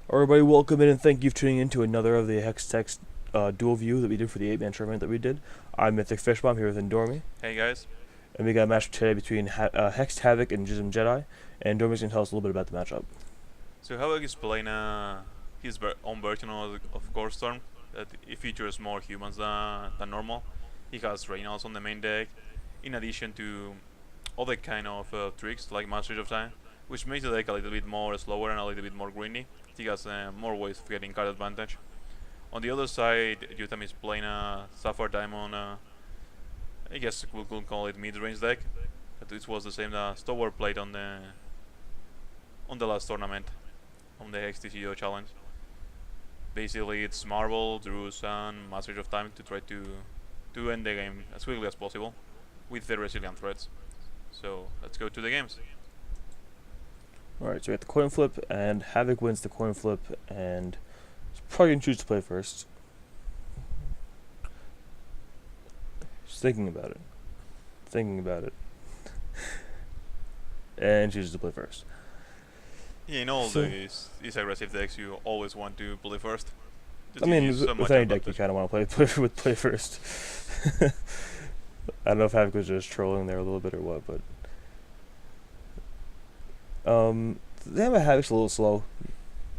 Everybody, welcome in and thank you for tuning in to another of the Hextechs dual view that we did for the 8-man tournament that we did. I'm Mythic Fishbomb here with Endormi, Hey guys. and we got a matchup today between HexedHavoc and JuzamJedi, and Endormi's going to tell us a little bit about the matchup. So Havoc is playing his own version of Core Storm that it features more humans than normal. He has Reynolds on the main deck, in addition to other kind of tricks like Mastery of Time, which makes the deck a little bit more slower and a little bit more greedy. He has more ways of getting card advantage. On the other side, Yutam is playing a Sapphire Diamond, I guess we could call it mid-range deck. But this was the same that Stower played on the last tournament, on the HexedHavoc challenge. Basically, it's Marvel, Druze, and Mastery of Time to try to end the game as quickly as possible with the resilient threats. So let's go to the games. Alright, so we got the coin flip, and Havoc wins the coin flip, and he's probably going to choose to play first. Just thinking about it. And chooses to play first. Yeah, in all So, these aggressive decks, you always want to play first. I Just gives mean, you so with much any deck, you advantage. kind of want to play first. I don't know if Havoc was just trolling there a little bit or what, but the Hammer Havoc's a little slow.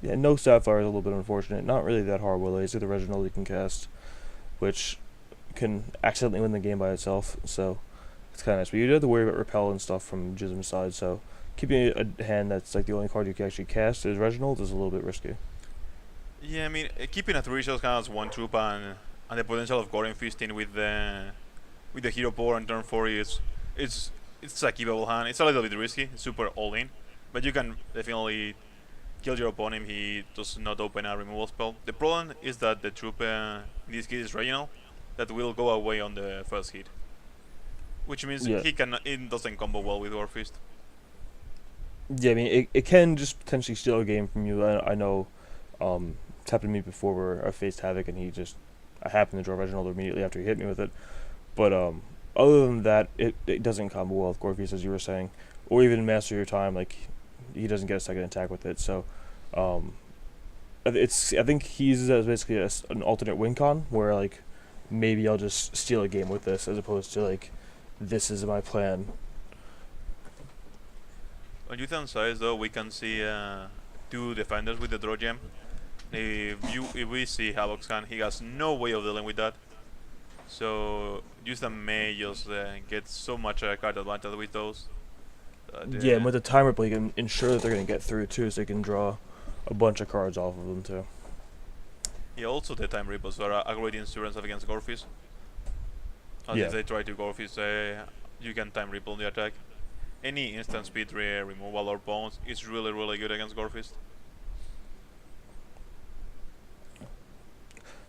Yeah, no Sapphire is a little bit unfortunate. Not really that horrible though. He's got the Reginald he can cast, which can accidentally win the game by itself. So it's kind of nice. But you do have to worry about repel and stuff from Jism's side. So keeping a hand that's like the only card you can actually cast as Reginald is a little bit risky. Yeah, I mean, keeping a 3 shells counts one troop and the potential of Gordon Feasting with the hero power on turn 4 is it's a keepable hand. It's a little bit risky, it's super all in, but you can definitely kill your opponent. He does not open a removal spell. The problem is that the troop in this case is Reginald that will go away on the first hit, which means Yeah. it doesn't combo well with Warfist. Yeah, I mean, it can just potentially steal a game from you. I know it's happened to me before where I faced Havoc and I happened to draw Reginald immediately after he hit me with it. But other than that, it doesn't combo well with Gorfius, as you were saying. Or even Master Your Time, like, he doesn't get a second attack with it. So um, I think he's basically an alternate win con, where, like, maybe I'll just steal a game with this, as opposed to, like, this is my plan. On Yuthan's side, though, we can see two defenders with the draw gem. If we see Havoc's hand, he has no way of dealing with that. So Yuthan may just get so much card advantage with those. Yeah, and with the time ripple, you can ensure that they're going to get through, too, so you can draw a bunch of cards off of them, too. Yeah, also the time ripples are a great insurance against Gorfish. As Yeah. if they try to Gorfish, you can time ripple the attack. Any instant speed removal or bounce is really good against Gorfist.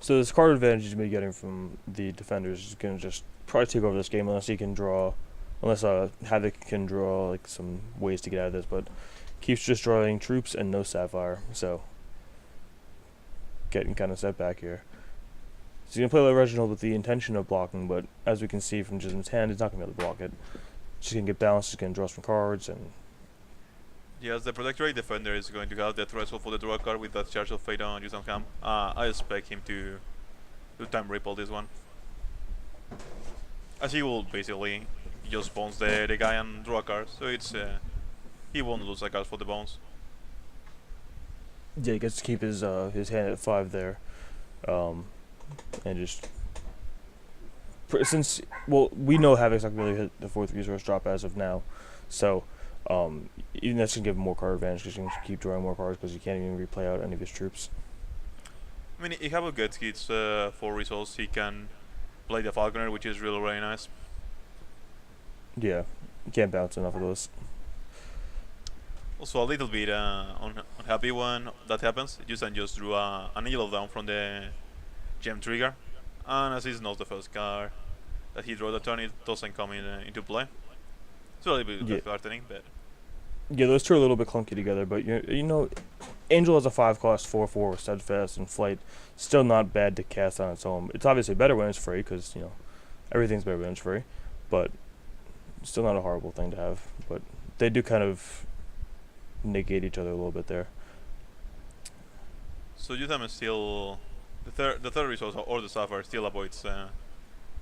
So this card advantage he's been getting from the defenders is going to just probably take over this game unless he can draw, unless Havoc can draw like some ways to get out of this, but keeps just drawing troops and no Sapphire, so getting kind of set back here. So he's going to play the Reginald with the intention of blocking, but as we can see from Jism's hand, he's not going to be able to block it. Just going to get balanced, just going to draw some cards, and Yes, the Protectorate Defender is going to have the threshold for the draw card with that Charge of Fate on Yusam Ham. I expect him to time ripple this one. As he will basically just bounce the guy and draw a card, so it's he won't lose a card for the bounce. yeah, he gets to keep his hand at 5 there, and just since we know Havoc's not really hit the 4th resource drop as of now, so even that's gonna give him more card advantage because you can keep drawing more cards because you can't even replay out any of his troops. I mean, if Havoc gets hits 4 results, he can play the Falconer, which is really nice. Yeah, you can't bounce enough of those. Also, a little bit unhappy when that happens. Yusan just drew an yellow down from the gem trigger, and as it's not the first card that he drew the turn, it doesn't come into play. It's a little bit Yeah, disheartening, but yeah, those two are a little bit clunky together, but you know, Angel has a 5 cost 4/4 with steadfast and flight. Still not bad to cast on its own. It's obviously better when it's free because everything's better when it's free, but still not a horrible thing to have. But they do kind of negate each other a little bit there. So Juzam is still the third resource or the Sapphire still avoids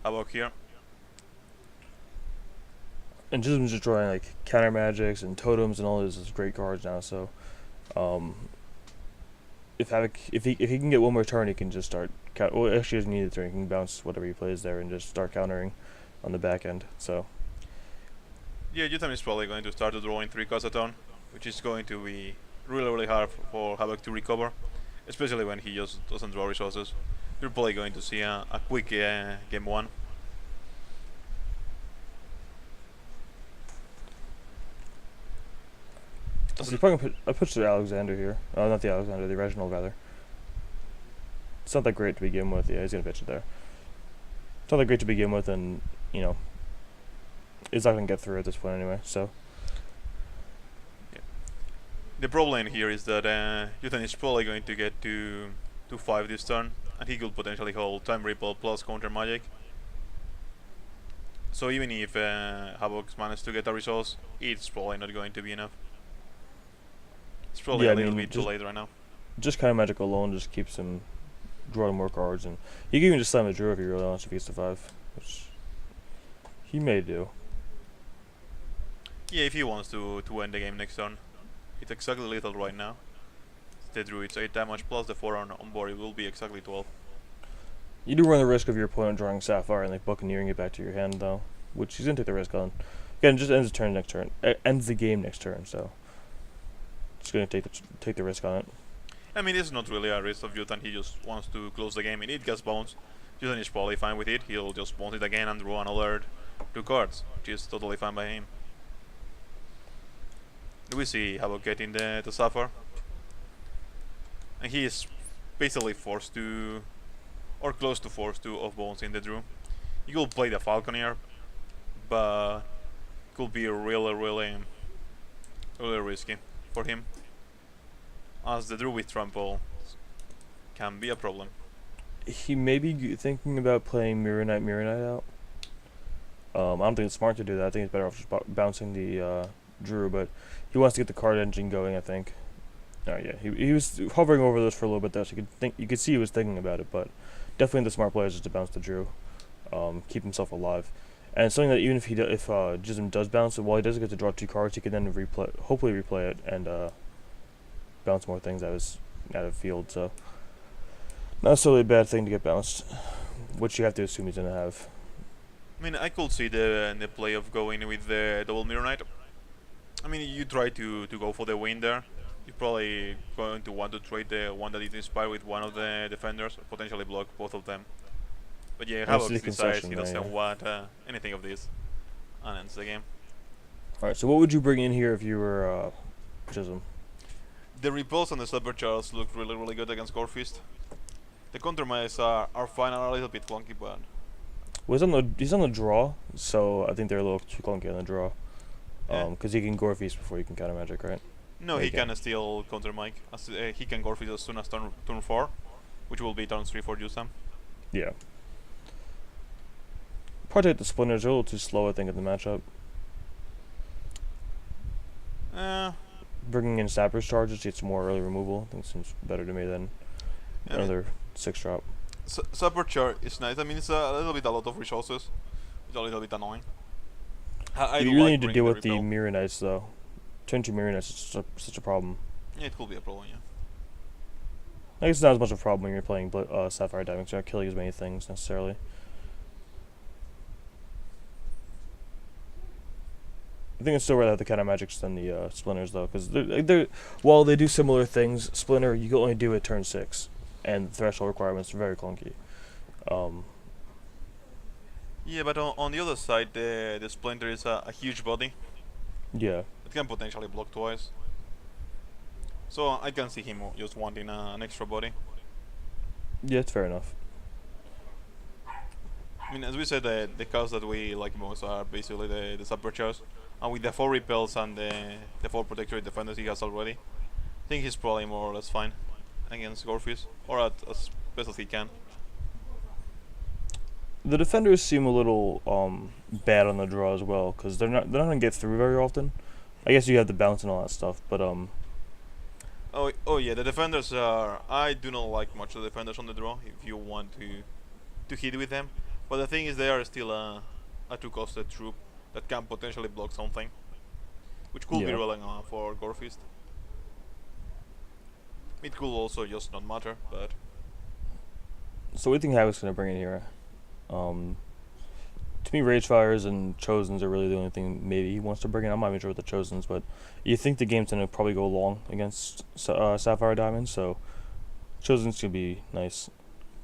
Havoc here. And Jism's just drawing like counter magics and totems and all these great cards now. So, um, if Havoc, if he can get one more turn, he can just start. Well, actually, he doesn't need a turn. He can bounce whatever he plays there and just start countering on the back end. So, Yeah, Juzam is probably going to start to draw in 3 cards a turn, which is going to be really hard for Havoc to recover, especially when he just doesn't draw resources. You're probably going to see a quick game 1. so he's probably I put the Alexander here. Not the Alexander, the Reginald rather. It's not that great to begin with. Yeah, he's gonna pitch it there. It's not that great to begin with, and you know, it's not gonna get through at this point anyway. So. The problem here is that Yutan is probably going to get to 5 this turn, and he could potentially hold Time Ripple plus Counter Magic. So even if Havoc managed to get a resource, it's probably not going to be enough. It's probably a little bit too late right now. Just kind of magic alone just keeps him drawing more cards, and he can even just slam a Drew if he really wants if he gets to 5, which he may do. Yeah, if he wants to end the game next turn. It's exactly lethal right now. The Drew, it's 8 damage plus the 4 on board, it will be exactly 12. You do run the risk of your opponent drawing Sapphire and like buccaneering it back to your hand though, which he's gonna take the risk on. Again, it just ends the turn next turn. Ends the game next turn, so just gonna take the risk on it. I mean, it's not really a risk of Yutan, he just wants to close the game and it gets bounced. Yutan is probably fine with it, he'll just bounce it again and draw another 2 cards, which is totally fine by him. We see Havoc getting the Sapphire, and he is basically forced to, or close to forced to, off bounce in the Drew. He could play the Falconeer, but could be really risky for him, as the Drew with Trample can be a problem. He may be thinking about playing Mirror Knight out. I don't think it's smart to do that. I think it's better off just bouncing the Drew, but he wants to get the card engine going, I think. Oh yeah, he was hovering over those for a little bit there, so you could see he was thinking about it, but definitely the smart play is just to bounce the Drew, keep himself alive, and something that even if Jizam does bounce it, while he doesn't get to draw 2 cards, he can then hopefully replay it and bounce more things out of field. So not necessarily a bad thing to get bounced, which you have to assume he's gonna have. I mean, I could see the play of going with the double Mirror Knight. I mean, you try to go for the win there. You're probably going to want to trade the one that is inspired with one of the defenders, or potentially block both of them. But yeah, Havoc decides he doesn't want anything of this, and ends the game. Alright, so what would you bring in here if you were Jizam? The repulse on the Supercharge look really good against Gorefist. The countermeasures are fine and a little bit clunky, but... Well, he's on the draw, so I think they're a little too clunky on the draw. Because he can Gorefist before he can counter magic, right? No, he can still counter Mike. He can Gorefist as soon as turn 4, which will be turn 3 for Juzam. Yeah. Project the Splinters are a little too slow, I think, in the matchup. Bringing in Sapper's charges gets more early removal. I think seems better to me than another 6-drop. Sapper charge is nice. I mean, it's a lot of resources. It's a little bit annoying. You really need to deal with the Mirror Knights, though. Turn 2 Mirror Knights is such a problem. Yeah, it could be a problem, yeah. I guess it's not as much of a problem when you're playing Sapphire Diamond, so you're not killing as many things, necessarily. I think it's still rather have the counter magics than the Splinters, though, because while they do similar things, Splinter, you can only do it turn 6, and the threshold requirements are very clunky. Yeah, but on the other side, the Splinter is a huge body. Yeah. It can potentially block twice. So I can see him just wanting an extra body. Yeah, it's fair enough. I mean, as we said, the cards that we like most are basically the Supercharge. And with the 4 repels and the 4 protectorate defenders he has already, I think he's probably more or less fine against Gorefist, or as best as he can. The defenders seem a little bad on the draw as well, because they're not gonna get through very often. I guess you have the bounce and all that stuff, but Oh yeah, the defenders are. I do not like much the defenders on the draw. If you want to hit with them, but the thing is they are still a two-costed troop that can potentially block something, which could be Yeah. relevant for Gorefist. It could also just not matter, but So what do you think Havoc's gonna bring in here? Um, to me, Ragefires and Chosens are really the only thing maybe he wants to bring in. I'm not even sure with the Chosens, but you think the game's gonna probably go long against Sapphire Diamond, so Chosens could be nice.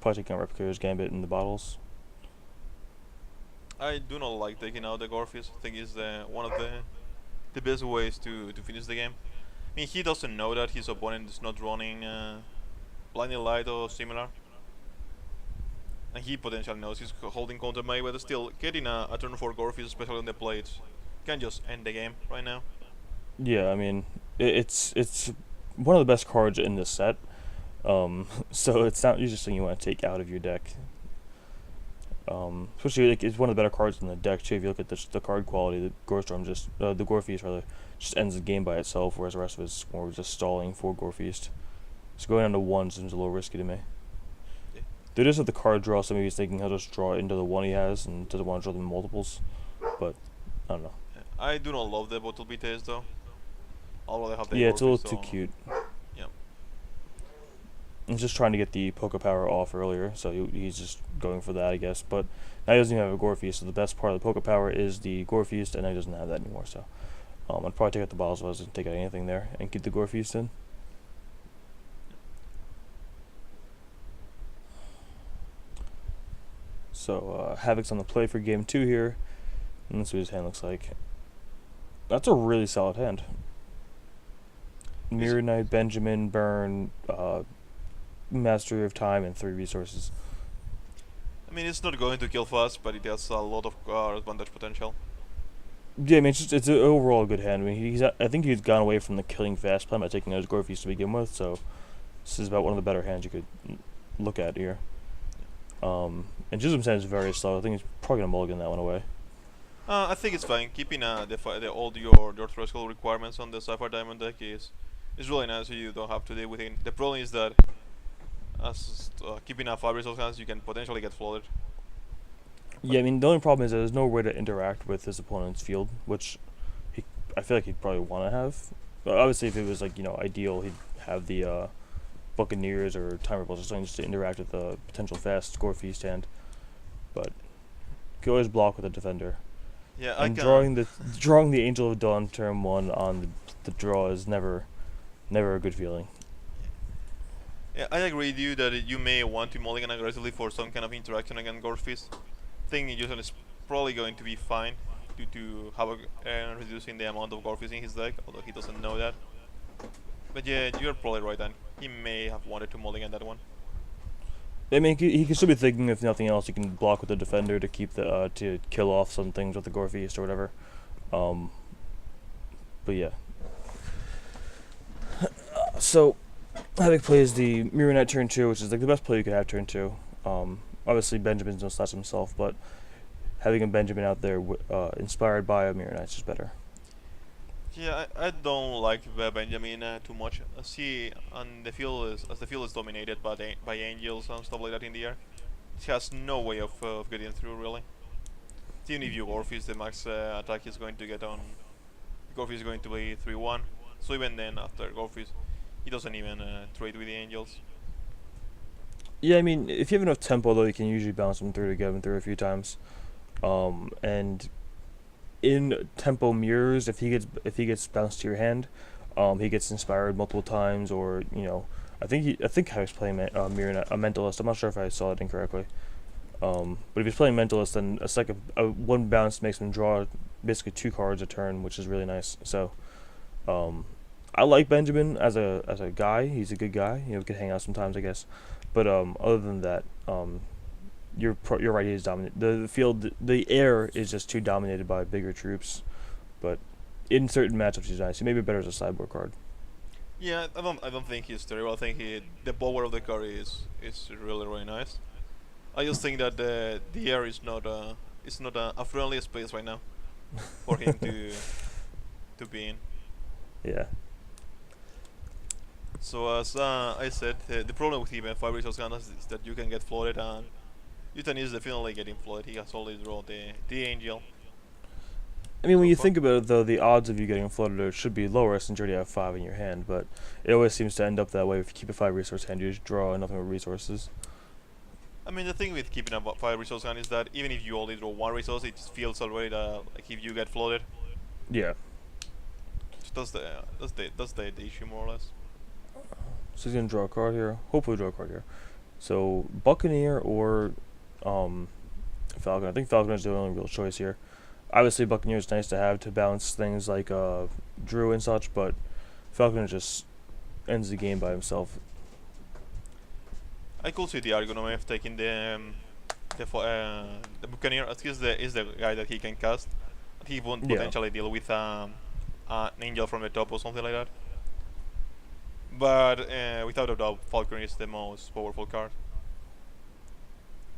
Probably taking out Replicator's Gambit in the bottles. I do not like taking out the Gorefist. I think it's one of the best ways to finish the game. I mean, he doesn't know that his opponent is not running Blinding Light or similar, and he potentially knows he's holding counter May, but still getting a turn for Gorefist, especially on the plates, can just end the game right now. Yeah, I mean, it's one of the best cards in this set. So it's not usually something you want to take out of your deck. Especially like it's one of the better cards in the deck too. If you look at the card quality, the Gorestorm the Gorefeast rather just ends the game by itself, whereas the rest of it's more just stalling for Gorefeast. So going down to one seems a little risky to me. Yeah. They just have the card draw, so maybe he's thinking he'll just draw into the one he has and doesn't want to draw them multiples. But I don't know. I do not love the bottle BTS though. I'd rather have the Yeah, it's a little Gorefist too on. cute. Yeah. He's just trying to get the Poke Power off earlier, so he's just going for that, I guess. But now he doesn't even have a Gorefeast, so the best part of the Poke Power is the Gorefeast, and now he doesn't have that anymore. So I'd probably take out the bottles if I was to take out anything there and keep the Gorefeast in. So Havoc's on the play for game 2 here, and let's see what his hand looks like. That's a really solid hand. Mirror Knight, Benjamin, Burn, Mastery of Time, and 3 resources. I mean, it's not going to kill fast, but it has a lot of advantage potential. Yeah, I mean, it's an overall good hand. I mean, I think he's gone away from the killing fast plan by taking those Gorefeast to begin with, so this is about one of the better hands you could look at here. And JuzamJedi is very slow. I think he's probably going to mulligan that one away. I think it's fine. Keeping all your threshold requirements on the Sapphire Diamond deck is really nice, so you don't have to deal with it. The problem is that as keeping a 5 resource hands, you can potentially get flooded. Yeah, I mean, the only problem is that there's no way to interact with his opponent's field, which I feel like he'd probably want to have. But obviously, if it was, like, ideal, he'd have the Buccaneers or Time Ripples or something just to interact with the potential fast Gorefeast hand. But you can always block with a Defender. Yeah, And drawing the Angel of Dawn turn 1 on the draw is never a good feeling. Yeah, I agree with you that you may want to mulligan aggressively for some kind of interaction against Gorefist. I think Yusan is probably going to be fine due to Havoc reducing the amount of Gorefist in his deck, although he doesn't know that. But yeah, you're probably right, Dan. He may have wanted to mulligan that one. I mean, he could still be thinking, if nothing else, he can block with the Defender to keep to kill off some things with the Gorefeast or whatever. But yeah. So Havoc plays the Mirror Knight turn 2, which is like the best play you could have turn 2. Obviously Benjamin's no slash himself, but having a Benjamin out there inspired by a Mirror Knight's just better. Yeah, I don't like Benjamin too much. As the field is dominated by angels and stuff like that in the air, he has no way of getting through really. Even if you Gorefist, the max attack is going to get on. Gorefist is going to be 3-1. So even then, after Gorefist, he doesn't even trade with the angels. Yeah, I mean, if you have enough tempo, though, you can usually bounce him through to get him through a few times. And in tempo mirrors, if he gets bounced to your hand, he gets inspired multiple times, or I think I was playing a mentalist. I'm not sure if I saw it incorrectly. But if he's playing mentalist, then one bounce makes him draw basically 2 cards a turn, which is really nice. So, I like Benjamin as a guy. He's a good guy. We could hang out sometimes, I guess. But other than that, you're right. He is dominant. The field, the air is just too dominated by bigger troops. But in certain matchups, he's nice. He may be better as a sideboard card. Yeah, I don't think he's terrible. I think the power of the card is really nice. I just think that the air is not a friendly space right now for him to be in. Yeah. So as I said, the problem with him and 5 resource guns is that you can get flooded, and Yutan is definitely getting flooded. He has already drawn the angel I mean, when so you far. think about it, though, the odds of you getting flooded should be lower since you already have 5 in your hand, but it always seems to end up that way. If you keep a 5 resource hand, you just draw nothing but resources. I mean, the thing with keeping a 5 resource gun is that even if you only draw 1 resource, it feels already that like if you get flooded. Yeah. So that's the issue more or less. So he's going to draw a card here. Hopefully draw a card here. So, Buccaneer or um, Falcon. I think Falcon is the only real choice here. Obviously, Buccaneer is nice to have to balance things like Drew and such, but Falconer just ends the game by himself. I could see the argument of taking the Buccaneer as he's the guy that he can cast. He won't Yeah. potentially deal with an angel from the top or something like that. But without a doubt, Falcon is the most powerful card.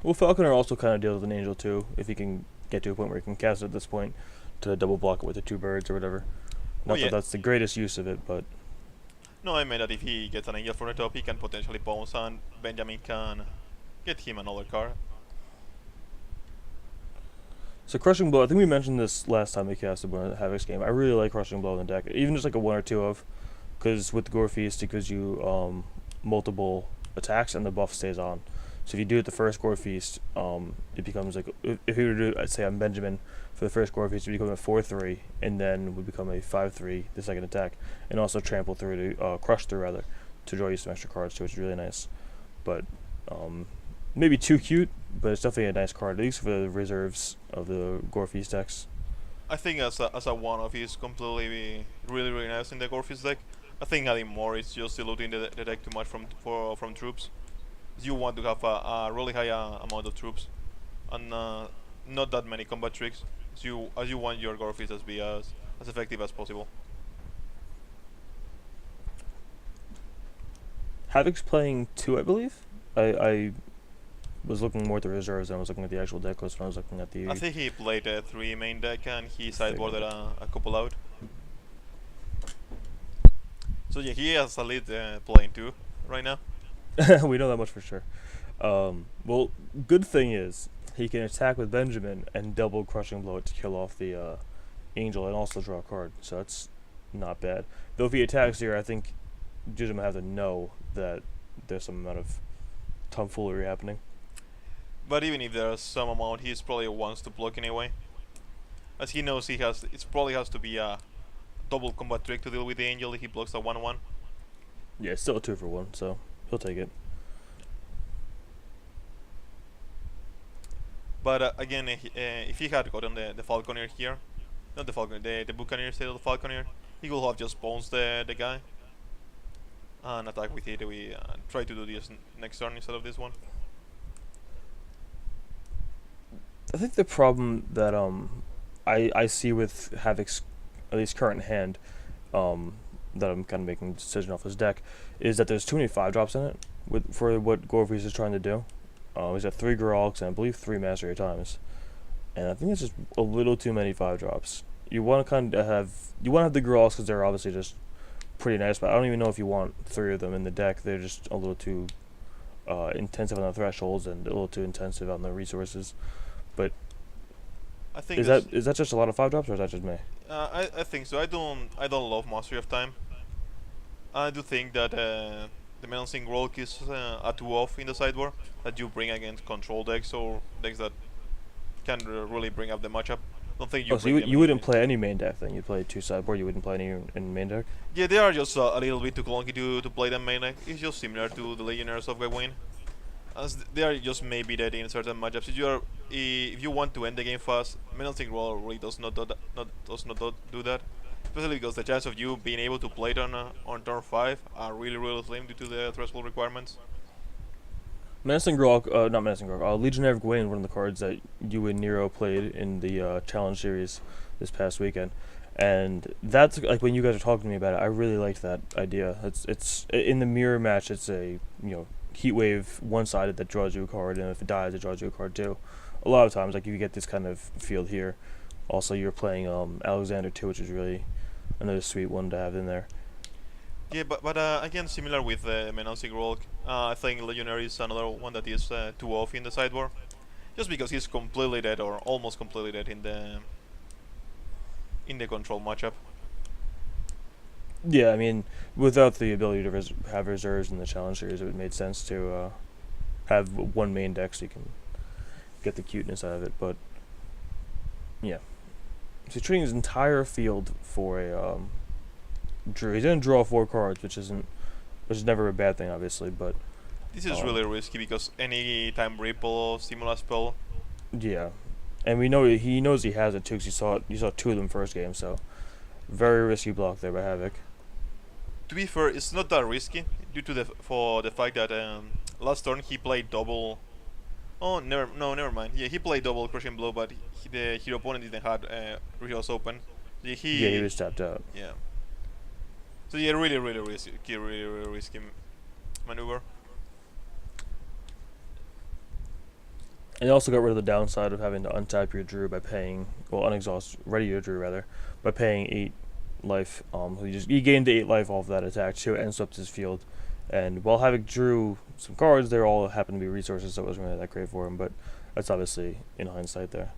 Well, Falconer also kind of deals with an angel too, if he can get to a point where he can cast it at this point to double block it with the 2 birds or whatever. Well, Not yeah. that that's the greatest use of it, but No, I meant that if he gets an angel from the top, he can potentially bounce, and Benjamin can get him another card. so Crushing Blow. I think we mentioned this last time we casted one of the Havoc's game. I really like Crushing Blow in the deck, even just like a 1 or 2 of, because with the Gore Feast it gives you multiple attacks and the buff stays on. So if you do it the first Gore Feast, it becomes like if you were to do, I'd say I'm Benjamin for the first Gore Feast, it would become a 4/3, and then would become a 5/3 the second attack, and also trample through to crush through rather to draw you some extra cards too, which is really nice. But maybe too cute, but it's definitely a nice card, at least for the reserves of the Gore Feast decks. I think as a one-off, he's completely really nice in the Gorfist deck. I think adding more is just diluting the deck too much from troops. You want to have a really high amount of troops, and not that many combat tricks. As you want your Gorfist to be as effective as possible. Havoc's playing 2, I believe. I was looking more at the reserves than I was looking at the actual deck list when I was looking at the. I think he played a 3 main deck and he Figured. sideboarded a couple out. So yeah, he has a lead playing 2 right now. We know that much for sure. Well, good thing is he can attack with Benjamin and double Crushing Blow it to kill off the Angel and also draw a card. So that's not bad. Though if he attacks here, I think Juzam have to know that there's some amount of tomfoolery happening. But even if there's some amount, he probably wants to block anyway. As he knows it probably has to be a double combat trick to deal with the angel if he blocks a 1/1. Yeah, it's still a 2 for 1, so he'll take it. But again, if he had gotten the Falconer here, not the Falconer, the Buccaneer instead of the Falconer, he could have just bounced the guy and attack with it. We try to do this next turn instead of this one. I think the problem that I see with Havoc's at least current hand, that I'm kind of making a decision off his deck, is that there's too many 5 drops in it for what Gorfis is trying to do. He's got 3 Grolks and I believe 3 Mastery Times, and I think it's just a little too many 5 drops. You want to have the Grolks because they're obviously just pretty nice, but I don't even know if you want 3 of them in the deck. They're just a little too intensive on the thresholds and a little too intensive on the resources. But I think is that just a lot of 5 drops, or is that just me? I think so. I don't love Mastery of Time. I do think that the Menacing Rogue is a 2-off in the sideboard that you bring against control decks or decks that can really bring up the matchup. Don't think you Oh, so bring them you in. wouldn't play any main deck then? You'd play 2 sideboard. You wouldn't play any in main deck. Yeah, they are just a little bit too clunky to play them main deck. It's just similar to the Legionnaires of Gawain, as they are just maybe dead in certain matchups. If you want to end the game fast, Menacing Roll really does not do that. Especially because the chance of you being able to play it on turn 5 are really slim due to the threshold requirements. Menacing Grog, not Menacing Grog, Legionnaire of Gawain, one of the cards that you and Nero played in the challenge series this past weekend, and that's like when you guys were talking to me about it. I really liked that idea. It's in the mirror match. It's a heat wave one sided that draws you a card, and if it dies, it draws you a card too. A lot of times, like if you get this kind of field here, also you're playing Alexander too, which is really another sweet one to have in there. Yeah, but again, similar with Menonsic Rolk, I think Legionary is another one that is too off in the sideboard, just because he's completely dead or almost completely dead in the control matchup. Yeah, I mean, without the ability to have reserves in the challenge series, it would made sense to have one main deck so you can get the cuteness out of it. But yeah, so he's trading his entire field for a Drew. He's gonna draw 4 cards, which is never a bad thing, obviously. But This is um, really risky because any time Ripple or Stimulus spell. yeah, and we know he knows he has it too. Cause you saw 2 of them first game, so very risky block there by Havoc. To be fair, it's not that risky due to the fact that last turn he played double. Oh, never mind. Yeah, he played double crushing blow, but the hero opponent didn't have reheals open. Yeah, Yeah, he was tapped out. yeah. So yeah, really risky, really risky maneuver. And you also got rid of the downside of having to untap your Drew by paying, well, unexhaust, ready your Drew rather, by paying 8 life. He gained 8 life off that attack too, and swept his field. And while Havoc drew some cards, they all happened to be resources, so it wasn't really that great for him. But that's obviously in hindsight there.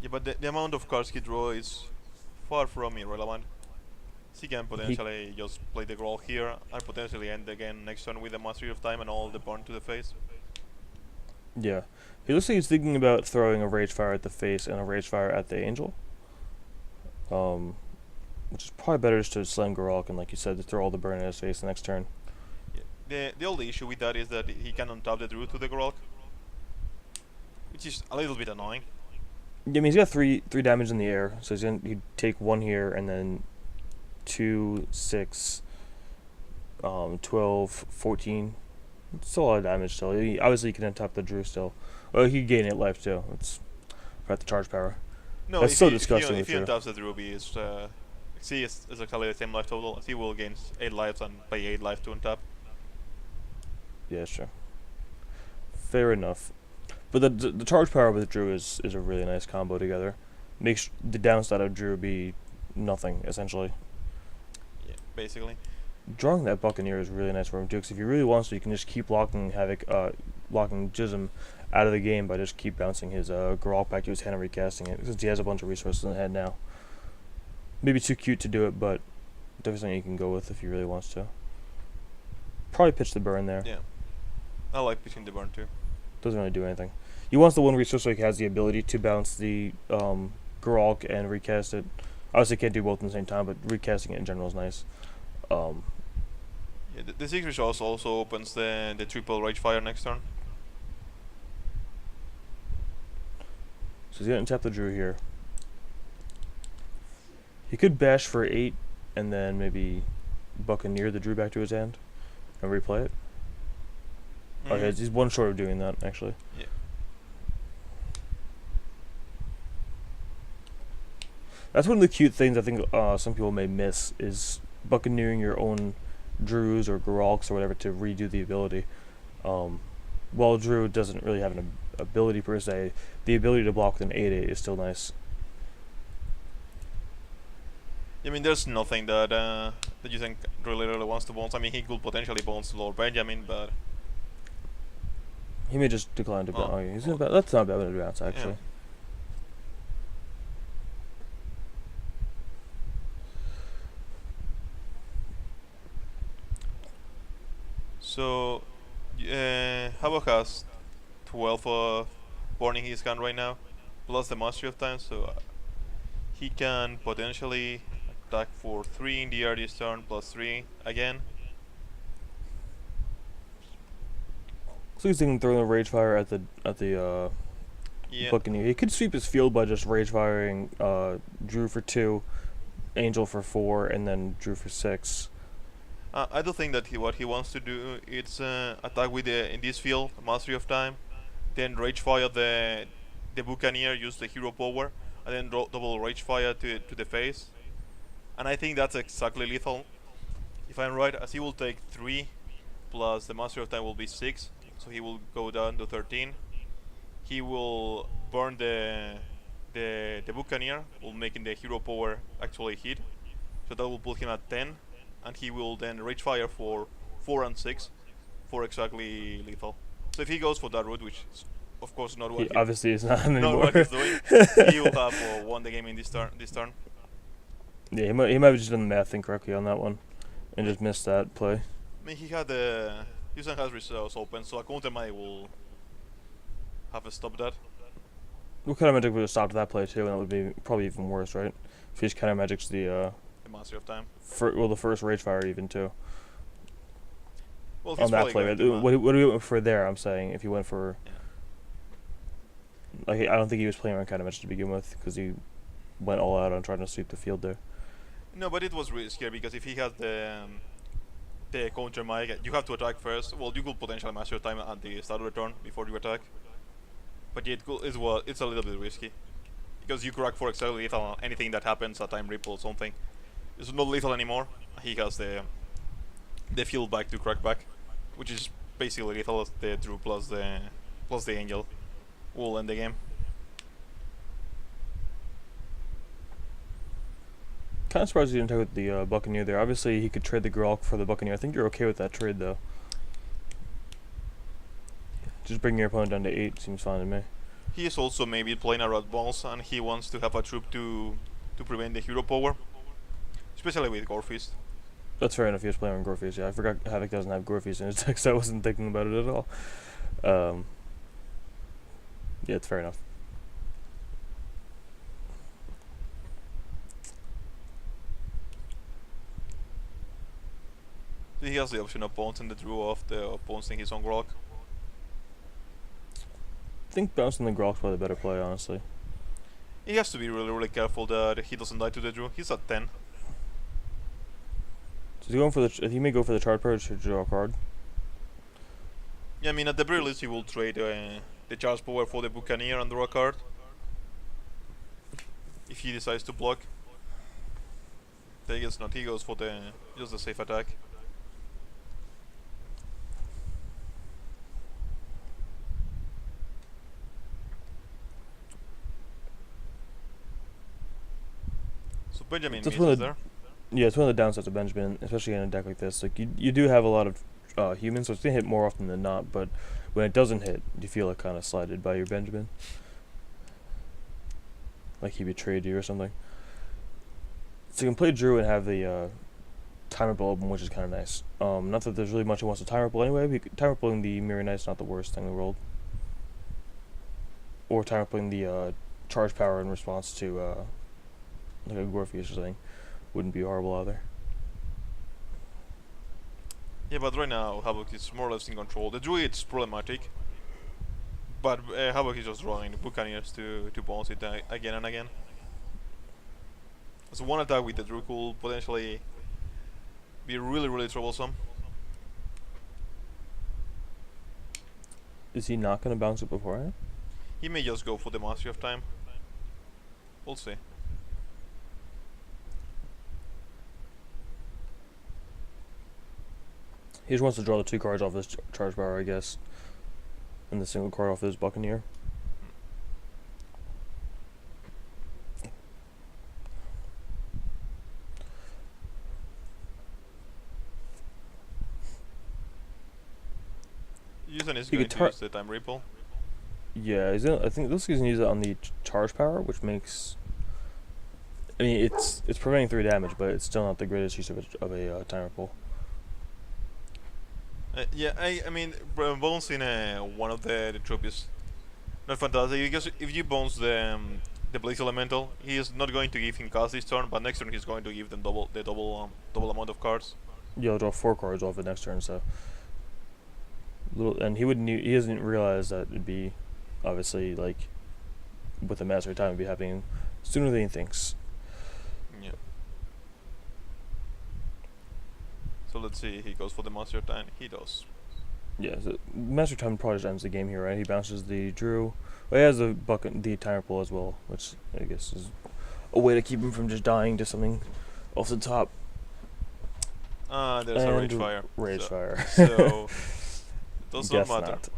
Yeah, but the amount of cards he draw is far from irrelevant. He can potentially just play the Growl here and potentially end the game next turn with the Mastery of Time and all the burn to the face. Yeah, he looks like he's thinking about throwing a Rage Fire at the face and a Rage Fire at the Angel. Which is probably better just to slam Gorok and, like you said, to throw all the burn in his face the next turn. Yeah. The only issue with that is that he can untap the Druid to the Gorok, which is a little bit annoying. Yeah, I mean, he's got three damage in the air, so he'd take 1 here and then 2, 6, 12, 14. It's still a lot of damage still. Obviously, he can untap the Drew still. Well, he can gain 8 life too. It's got the charge power. No, That's if so he, disgusting. if he untaps the Druid, it's see, it's exactly the same life total. He will gain 8 lives and pay 8 life to untap. Yeah, sure. Fair enough. But the charge power with Drew is a really nice combo together. Makes the downside of Drew be nothing, essentially. Yeah, basically. Drawing that Buccaneer is really nice for him too, because if he really wants to, you can just keep locking Havoc, locking Juzam out of the game by just keep bouncing his Geralt back to his hand and recasting it, since he has a bunch of resources in the hand now. Maybe too cute to do it, but definitely something you can go with if he really wants to. Probably pitch the burn there. Yeah. I like pitching the burn too. Doesn't really do anything. He wants the 1 resource so he has the ability to bounce the Geralt and recast it. Obviously can't do both at the same time, but recasting it in general is nice. Yeah, the 6 resource also opens the triple Rage Fire next turn. So he's going to tap the Drew here. He could bash for 8 and then maybe Buccaneer the Drew back to his hand and replay it. Mm-hmm. Okay, he's 1 short of doing that, actually. Yeah. That's one of the cute things I think some people may miss is Buccaneering your own Drews or Geralks or whatever to redo the ability. While Drew doesn't really have an ability per se, the ability to block with an 8/8 is still nice. I mean, there's nothing that you think really wants to bounce. I mean, he could potentially bounce Lord Benjamin, but He may just decline to bounce. Oh. Okay, that's not bad of a bounce, actually. yeah. So, Havoc has 12 burning his hand right now, plus the Mastery of Time, so he can potentially attack for 3 in the air this turn, plus 3 again. So he's thinking throwing a Rage Fire at the Yeah. Buccaneer. He could sweep his field by just Rage Firing Drew for 2, Angel for 4, and then Drew for 6. I do think that what he wants to do is attack with in this field, Mastery of Time, then Rage Fire the Buccaneer, use the hero power, and then double Rage Fire to the face. And I think that's exactly lethal. If I'm right, as he will take 3, plus the Mastery of Time will be 6, so he will go down to 13. He will burn the Buccaneer, will making the hero power actually hit. so that will put him at 10, and he will then Rage Fire for 4 and 6 for exactly lethal. So if he goes for that route, which is of course not what He obviously is not not anymore. what he's doing, he will have won the game in this turn. Yeah, he might have just done the math incorrectly on that one, and just missed that play. I mean, he had Houston has reserves open, so a counter might will have stopped that. What kind of magic would have stopped that play too, and that would be probably even worse, right? If he just kind of magics the Master of Time. the first Rage Fire even too. Well, On that play, right? What do we went for there? I'm saying if he went for, like, I don't think he was playing around kind of magic to begin with, because he went all out on trying to sweep the field there. No, but it was really scary because if he has the counter mic, you have to attack first. Well, you could potentially master time at the start of the turn before you attack. But yeah, it's a little bit risky because you crack for exactly lethal. Anything that happens, a time ripple or something, it's not lethal anymore. He has the field back to crack back, which is basically lethal as the Drew plus the Angel will end the game. Kind of surprised he didn't take with the Buccaneer there. Obviously, he could trade the Grok for the Buccaneer. I think you're okay with that trade, though. Just bringing your opponent down to 8 seems fine to me. He is also maybe playing a Rat Balls, and he wants to have a troop to prevent the hero power, especially with Gorefist. That's fair enough. He was playing on Gorefist. Yeah, I forgot Havoc doesn't have Gorefist in his deck, so I wasn't thinking about it at all. Yeah, it's fair enough. He has the option of bouncing the Drew off the bouncing his own Grok. I think bouncing the Grok's probably the better play, honestly. He has to be really careful that he doesn't die to the Drew. He's at 10. So he's going for he may go for the Charge Power to draw a card. Yeah, I mean, at the very least he will trade the Charge Power for the Buccaneer and draw a card if he decides to block. I guess not. He goes for just the safe attack. So Benjamin misses there. Yeah, it's one of the downsides of Benjamin, especially in a deck like this. Like you do have a lot of humans, so it's gonna hit more often than not. But when it doesn't hit, you feel like kind of slighted by your Benjamin, like he betrayed you or something. So you can play Drew and have the timer pull open, which is kind of nice. Not that there's really much he wants to timer pull anyway. But timer pulling the Mirror Knight's not the worst thing in the world. Or timer pulling the charge power in response to like a Gorefist or something wouldn't be horrible either. Yeah, but right now Havoc is more or less in control. The Druid's problematic, but Havoc is just drawing Buccaneers to bounce it again and again. So one attack with the Drew could potentially be really troublesome. Is he not going to bounce it beforehand? He may just go for the Mastery of Time. We'll see. He just wants to draw the 2 cards off his charge power, I guess, and the single card off his Buccaneer. Houston is going to use the Time Ripple. Yeah, I think this is going to use it on the charge power, which makes... I mean, it's preventing 3 damage, but it's still not the greatest use of a time ripple. Yeah, I mean, bouncing one of the troop is not fantastic because if you bounce the Blaze Elemental, he is not going to give him cast this turn, but next turn he's going to give them double amount of cards. Yeah, he'll draw 4 cards off it next turn, so and he doesn't realize that it'd be obviously like with the Master of Time it'd be happening sooner than he thinks. Yeah. So let's see, he goes for the Master of Time. He does. Yeah, so Master of Time probably just ends the game here, right? He bounces the Drew. Well, he has the time ripple as well, which I guess is a way to keep him from just dying to something off the top. There's a Rage Fire. Rage Fire. So does not matter. Not.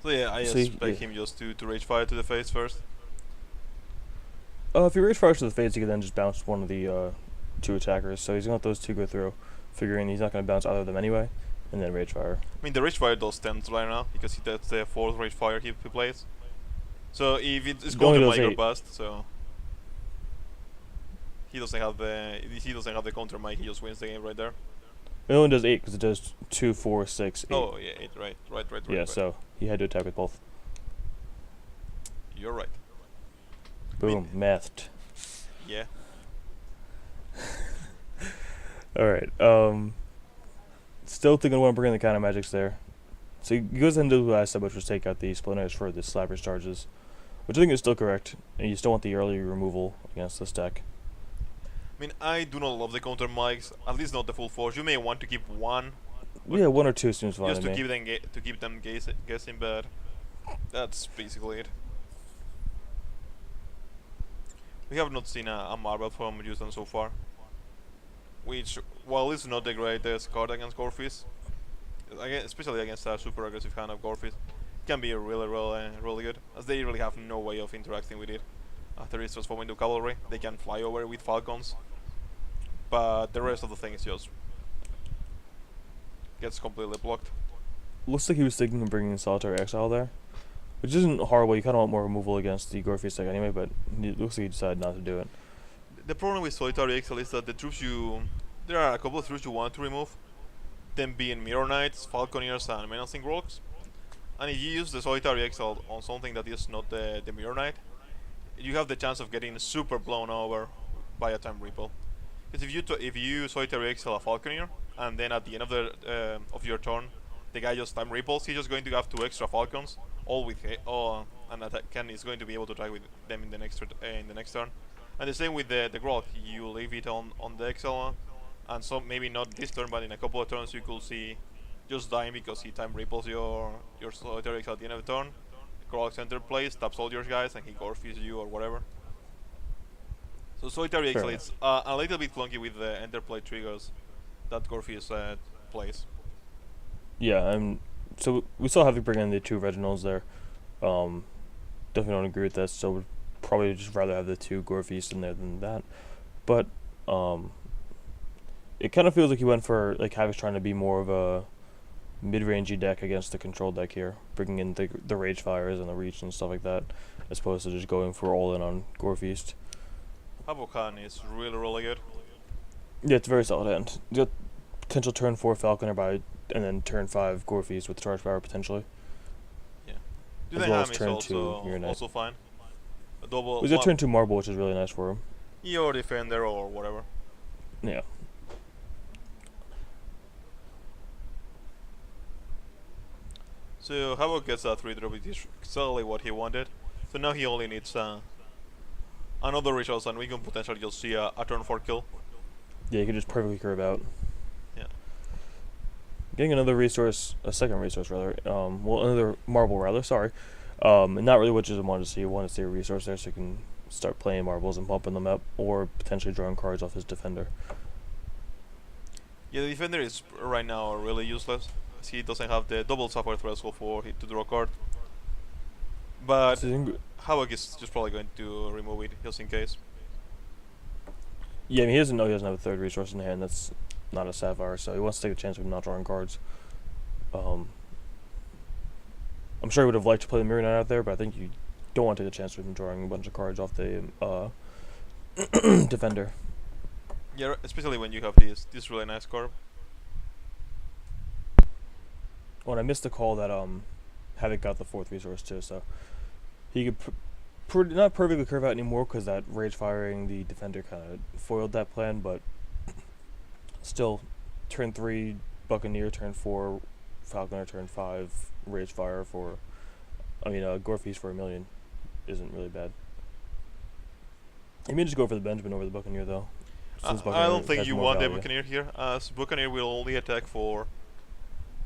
So yeah, I So expect him just to rage fire to the face first. if he rage fires to the face, he can then just bounce one of the two attackers. So he's gonna let those two go through, figuring he's not gonna bounce either of them anyway, and then rage fire. I mean, the rage fire does 10 right now because that's the fourth rage fire he plays. So if it's It going only to does mic or 8. bust, so he doesn't have the counter mic. He just wins the game right there. It only does 8 because it does 2, 4, 6, 8. Oh yeah, 8. Right. Yeah, right. so he had to attack with both. You're right. Boom, mathed. Yeah. Alright, still thinking what I'm bringing the counter magics there. So he goes ahead and does what I said, which was take out the splinters for the slapper's charges, which I think is still correct, and you still want the early removal against this deck. I mean, I do not love the counter mics. At least not the full force. You may want to keep one. Yeah, 1 or 2 seems fine Just to to me. keep them guessing, but that's basically it. We have not seen a marble from Juzam so far, which, while it's not the greatest card against Gorfist, especially against a super aggressive hand of Gorfist, can be really good, as they really have no way of interacting with it. After it's transformed into cavalry, they can fly over with falcons, but the rest of the thing is just gets completely blocked. Looks like he was thinking of bringing Solitary Exile there, which isn't horrible. You kind of want more removal against the Gorfist deck anyway, but it looks like he decided not to do it. The problem with Solitary Exile is that there are a couple of troops you want to remove, them being Mirror Knights, Falconeers, and Menacing Rogues. And if you use the Solitary Exile on something that is not the Mirror Knight, you have the chance of getting super blown over by a Time Ripple. Because if you Solitary Exile a Falconeer, and then at the end of your turn, the guy just Time Ripples, he's just going to have 2 extra Falcons, all with and is going to be able to attack with them in the next turn. And the same with the Grog, you leave it on the Exile, and so maybe not this turn, but in a couple of turns you could see just dying because he Time Ripples your Solitary Exile at the end of the turn. Grog center plays, taps all your guys, and he Gorfies you or whatever. So Solitary Exile is a little bit clunky with the Enterplay triggers that Gorfies plays. Yeah, so we still have to bring in the 2 Reginalds there. Definitely don't agree with this, so we'd probably just rather have the 2 Gorfeast in there than that. But it kind of feels like he went for, like, Havoc's trying to be more of a mid-rangey deck against the control deck here, bringing in the Rage Fires and the Reach and stuff like that, as opposed to just going for all in on Gorfeast. Havoc is really good. Yeah, it's a very solid hand. You got potential turn 4 Falconer and then turn 5 Gorfeast with charge power potentially. Yeah. As well as turn also fine. A double. He's got turn 2 Marble, which is really nice for him. Your Defender or whatever. Yeah. So Havoc gets a 3-drop, which is exactly what he wanted. So now he only needs another resource, and we can potentially just see a turn 4 kill. Yeah, you can just perfectly curve out. Yeah. Getting another resource, a second resource rather, another marble rather, sorry. Not really what Juzam wanted to see. He wanted to see a resource there so he can start playing marbles and pumping them up, or potentially drawing cards off his defender. Yeah, the Defender is right now really useless, as he doesn't have the double support threshold for him to draw a card. But Havoc is just probably going to remove it just in case. Yeah, I mean, he doesn't know he doesn't have a 3rd resource in hand that's not a Sapphire, so he wants to take a chance of not drawing cards. I'm sure he would have liked to play the Mirror Knight out there, but I think you don't want to take a chance of him drawing a bunch of cards off the defender. Yeah, especially when you have this really nice card. Oh, and I missed the call that Havoc got the 4th resource too, so he could not perfectly curve out anymore because that Rage Firing the defender kind of foiled that plan, but still, turn 3 Buccaneer, turn 4 Falconer, turn 5 Rage Fire Gorfeast for 1 million isn't really bad. He may just go for the Benjamin over the Buccaneer though. I don't think you want the Buccaneer here, as Buccaneer will only attack for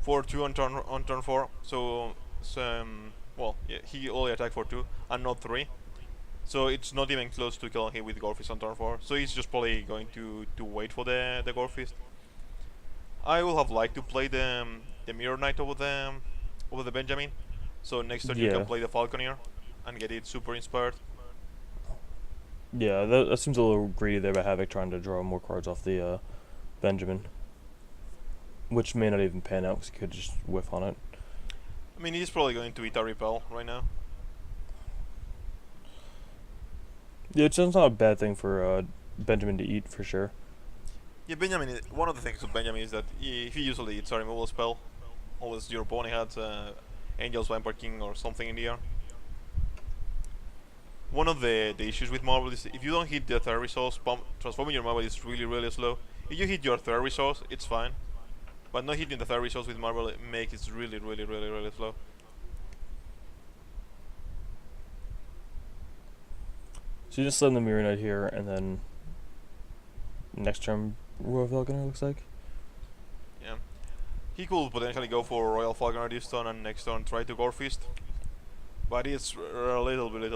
2 on turn 4. So well, yeah, he only attack for 2 and not 3. So it's not even close to killing him with Gorfist on turn 4. So he's just probably going to wait for the Gorfist. I would have liked to play the Mirror Knight over the Benjamin, So next turn you can Yeah, play the Falconeer and get it super inspired. yeah, that seems a little greedy there by Havoc trying to draw more cards off the Benjamin, which may not even pan out because he could just whiff on it. I mean, he's probably going to eat a Repel right now. Yeah, it's not a bad thing for Benjamin to eat for sure. Yeah, Benjamin. One of the things with Benjamin is that he usually eats a removal spell, unless your opponent has Angel's Vampire King or something in the air. One of the issues with Marvel is if you don't hit the third resource, transforming your Marvel is really slow. If you hit your third resource, it's fine, but not hitting the third resource with Marvel makes it really slow. So you just send the Mirror Knight here, and then next turn Royal Falconer looks like. Yeah, he could potentially go for Royal Falconer this turn and next turn try to Gore Fist, but it's a little bit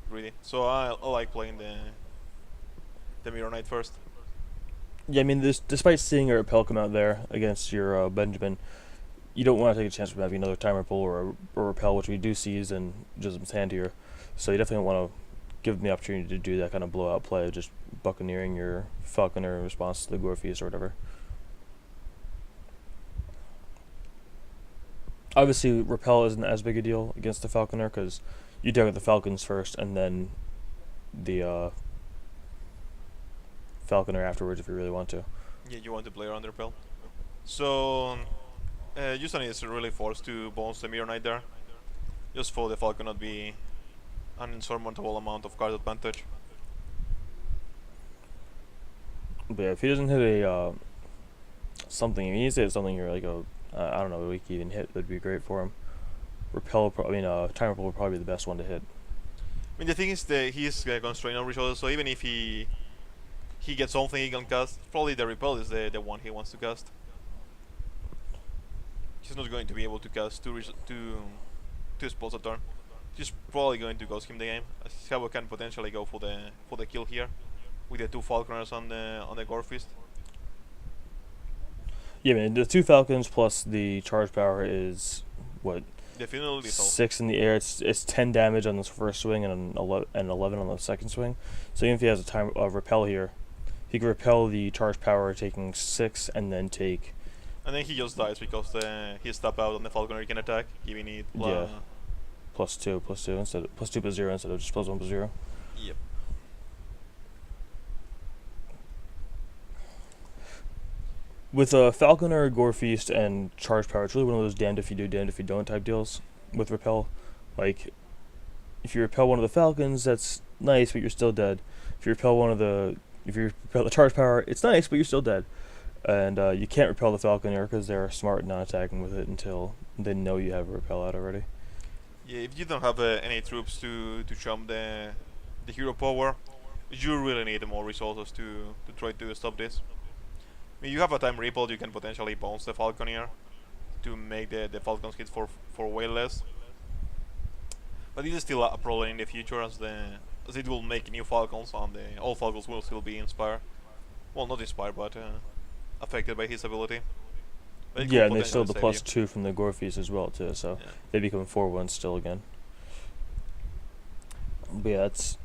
greedy. So I like playing the Mirror Knight first. Yeah, I mean, despite seeing a Repel come out there against your Benjamin, you don't want to take a chance of having another Time Ripple or a Repel, which we do see is in Juzam's hand here. So you definitely want to give them the opportunity to do that kind of blowout play, of just buccaneering your Falconer in response to the Gore Feast or whatever. Obviously, Repel isn't as big a deal against the Falconer because you target the Falcons first and then the Falconer afterwards if you really want to. Yeah, you want to play around the Repel. So Houston is really forced to bounce the Mirror Knight there, just for the Falcon not be an insurmountable amount of card advantage. But yeah, if he doesn't hit a something, if he needs to hit something here, like a I don't know, a weak even hit would be great for him. Time Ripple would probably be the best one to hit. I mean, the thing is that he's constrained on resources, so even if he gets something he can cast, probably the Repel is the one he wants to cast. He's not going to be able to cast two spells a turn. He's probably going to ghost him the game. HexedHavoc can potentially go for the kill here, with the two Falconers on the Gore Fist. Yeah, man, the two Falcons plus the charge power is what, Definitely lethal. 6 in the air. It's 10 damage on this first swing and 11 on the second swing. So even if he has a repel here, he can repel the charge power, taking 6, and then take. And then he just dies because he's tap out on the Falconer he can attack, giving it +2 instead of +2/+0 instead of just +1/+0. Yep. With Falconer, Gore Feast, and Charge Power, it's really one of those damned if you do, damned if you don't type deals with Repel. Like, if you repel one of the Falcons, that's nice, but you're still dead. If you repel the Charge Power, it's nice, but you're still dead. And you can't repel the Falconer because they're smart not attacking with it until they know you have a repel out already. Yeah, if you don't have any troops to jump the hero power, you really need more resources to try to stop this. I mean, you have a time ripple, you can potentially bounce the Falconer to make the Falcons hit for way less. But it is still a problem in the future as it will make new Falcons and all Falcons will still be inspired. Well, not inspired, but affected by his ability. Yeah, and they still have the +2 from the Gore Feast as well too, so yeah. they become 4/1 still again. But yeah, that's.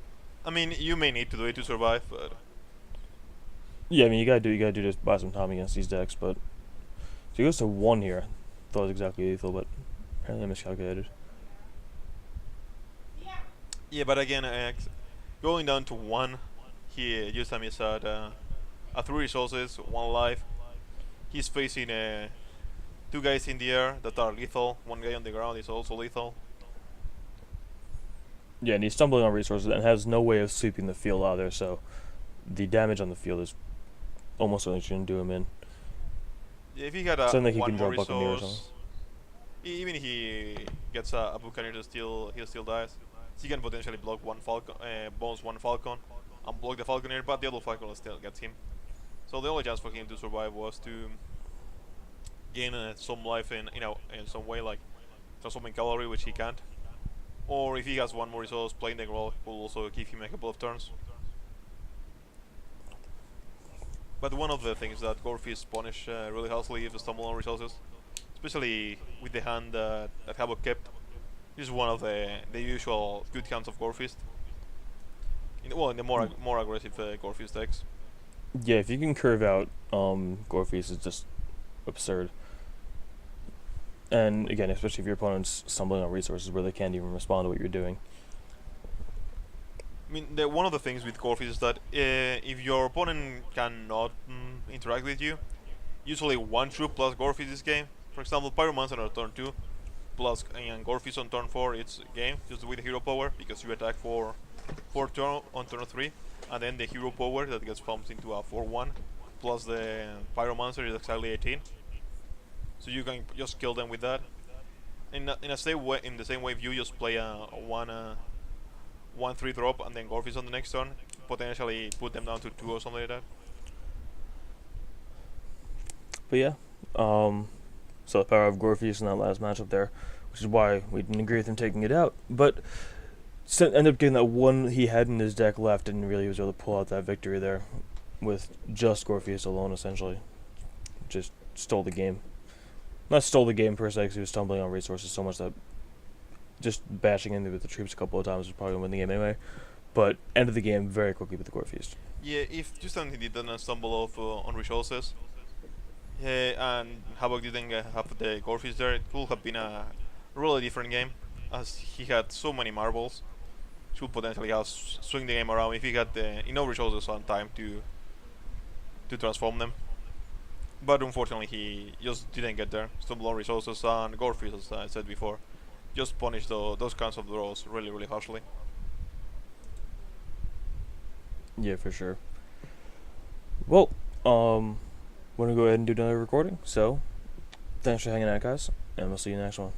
I mean, you may need to do it to survive, but Yeah, I mean you gotta do just buy some time against these decks, but so he goes to 1 here. Thought it was exactly lethal, but apparently I miscalculated. yeah. But again, going down to 1, he Yusam is at 3 resources, 1 life. He's facing 2 guys in the air that are lethal. 1 guy on the ground is also lethal. Yeah, and he's stumbling on resources and has no way of sweeping the field either, so the damage on the field is almost something that shouldn't do him in. Yeah, if he had Something he one can more draw Buccaneer or resource, even if he gets a Buccaneer, he still dies. So he can potentially block one Falcon, bounce one Falcon, and block the Falconer, but the other Falcon still gets him. So the only chance for him to survive was to gain some life in some way, like transforming cavalry, which he can't. Or if he has one more resource, playing the role will also give him a couple of turns. But one of the things that Gore Fist punish really harshly is the stumble on resources. especially with the hand that Havoc kept. This is one of the usual good hands of Gorefist. In the more aggressive Gorefist decks. Yeah, if you can curve out Gorfies, it's just absurd. And again, especially if your opponent's stumbling on resources where they can't even respond to what you're doing. I mean, one of the things with Gorefist is that if your opponent cannot interact with you, usually one troop plus Gorefist this game. For example, Pyromancer on turn 2 plus and Gorefist on turn 4, it's game just with the hero power because you attack for 4 turn on turn 3, and then the hero power that gets pumped into a 4-1 plus the Pyromancer is exactly 18. So you can just kill them with that. In the same way, if you just play a 1-3 drop and then Gorefist on the next turn, potentially put them down to 2 or something like that. But yeah, so the power of Gorfius in that last matchup there, which is why we didn't agree with him taking it out. But ended up getting that one he had in his deck left, and really was able to pull out that victory there with just Gorfius alone, essentially. Just stole the game. Not stole the game per se, because he was stumbling on resources so much that just bashing into with the troops a couple of times was probably going to win the game anyway. But ended the game very quickly with the Gorfius. Yeah, if Justin didn't stumble off on resources, and Havoc didn't have the Gorfish there, it could have been a really different game, as he had so many marbles. Should potentially have swing the game around if he had enough resources on time to transform them. But unfortunately, he just didn't get there. Stumbled on resources and Gorfish, as I said before, just punished those kinds of draws really, really harshly. Yeah, for sure. Well, we're going to go ahead and do another recording. So, thanks for hanging out, guys, and we'll see you in the next one.